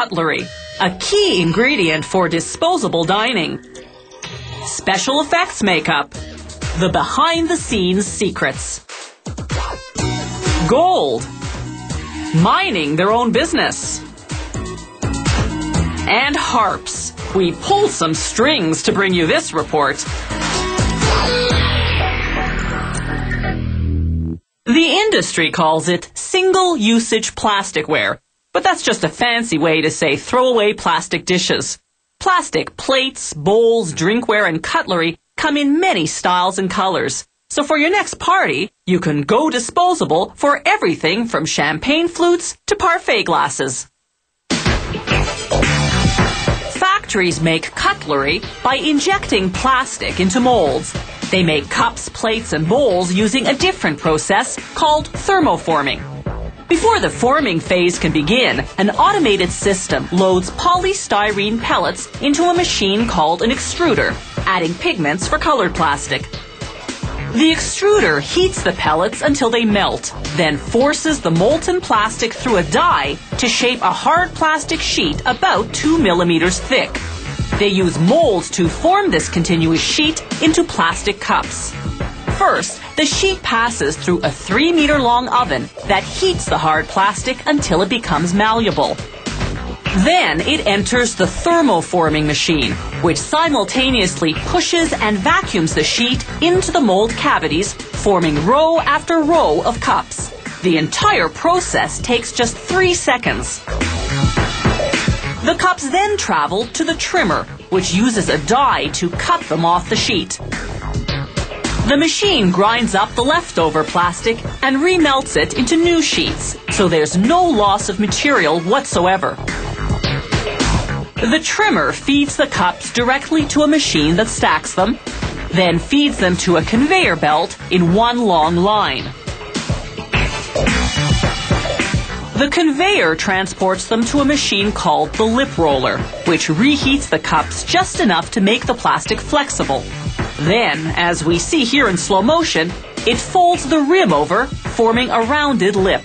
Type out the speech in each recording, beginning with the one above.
Cutlery, a key ingredient for disposable dining. Special effects makeup, the behind-the-scenes secrets. Gold, mining their own business. And harps, we pulled some strings to bring you this report. The industry calls it single-usage plasticware, but that's just a fancy way to say throw-away plastic dishes. Plastic plates, bowls, drinkware, and cutlery come in many styles and colors. So for your next party, you can go disposable for everything from champagne flutes to parfait glasses. Factories make cutlery by injecting plastic into molds. They make cups, plates, and bowls using a different process called thermoforming. Before the forming phase can begin, an automated system loads polystyrene pellets into a machine called an extruder, adding pigments for colored plastic. The extruder heats the pellets until they melt, then forces the molten plastic through a die to shape a hard plastic sheet about 2 millimeters thick. They use molds to form this continuous sheet into plastic cups. First, the sheet passes through a 3-meter-long oven that heats the hard plastic until it becomes malleable. Then it enters the thermoforming machine, which simultaneously pushes and vacuums the sheet into the mold cavities, forming row after row of cups. The entire process takes just 3 seconds. The cups then travel to the trimmer, which uses a die to cut them off the sheet. The machine grinds up the leftover plastic and remelts it into new sheets, so there's no loss of material whatsoever. The trimmer feeds the cups directly to a machine that stacks them, then feeds them to a conveyor belt in one long line. The conveyor transports them to a machine called the lip roller, which reheats the cups just enough to make the plastic flexible. Then, as we see here in slow motion, it folds the rim over, forming a rounded lip.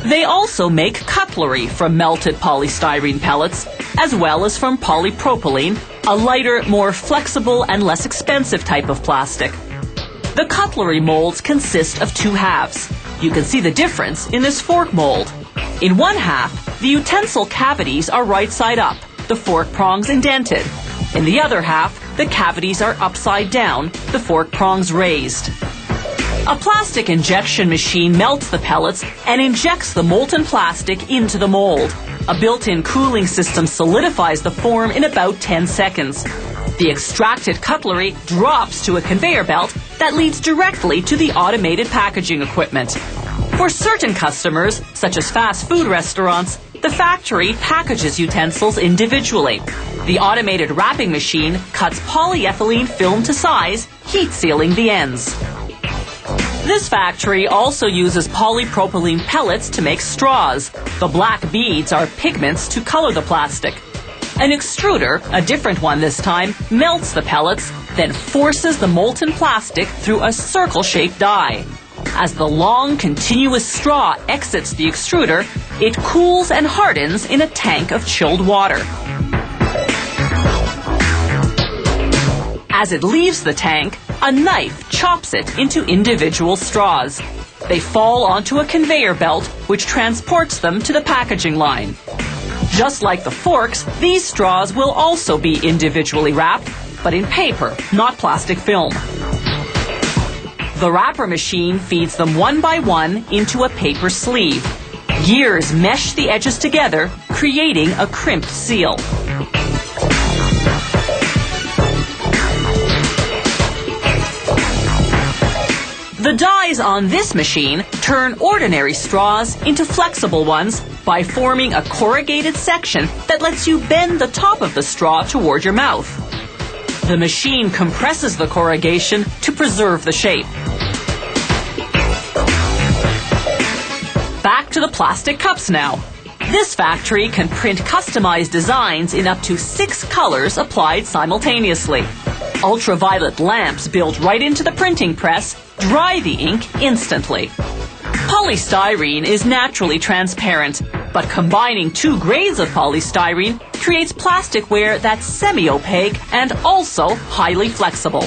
They also make cutlery from melted polystyrene pellets, as well as from polypropylene, a lighter, more flexible, and less expensive type of plastic. The cutlery molds consist of 2 halves. You can see the difference in this fork mold. In one half, the utensil cavities are right side up, the fork prongs indented. In the other half, the cavities are upside down, the fork prongs raised. A plastic injection machine melts the pellets and injects the molten plastic into the mold. A built-in cooling system solidifies the form in about 10 seconds. The extracted cutlery drops to a conveyor belt that leads directly to the automated packaging equipment. For certain customers, such as fast food restaurants, the factory packages utensils individually. The automated wrapping machine cuts polyethylene film to size, heat sealing the ends. This factory also uses polypropylene pellets to make straws. The black beads are pigments to color the plastic. An extruder, a different one this time, melts the pellets, then forces the molten plastic through a circle-shaped die. As the long, continuous straw exits the extruder, it cools and hardens in a tank of chilled water. As it leaves the tank, a knife chops it into individual straws. They fall onto a conveyor belt, which transports them to the packaging line. Just like the forks, these straws will also be individually wrapped, but in paper, not plastic film. The wrapper machine feeds them one by one into a paper sleeve. Gears mesh the edges together, creating a crimped seal. The dies on this machine turn ordinary straws into flexible ones by forming a corrugated section that lets you bend the top of the straw toward your mouth. The machine compresses the corrugation to preserve the shape. Back to the plastic cups now. This factory can print customized designs in up to 6 colors applied simultaneously. Ultraviolet lamps built right into the printing press dry the ink instantly. Polystyrene is naturally transparent, but combining two grades of polystyrene creates plasticware that's semi-opaque and also highly flexible.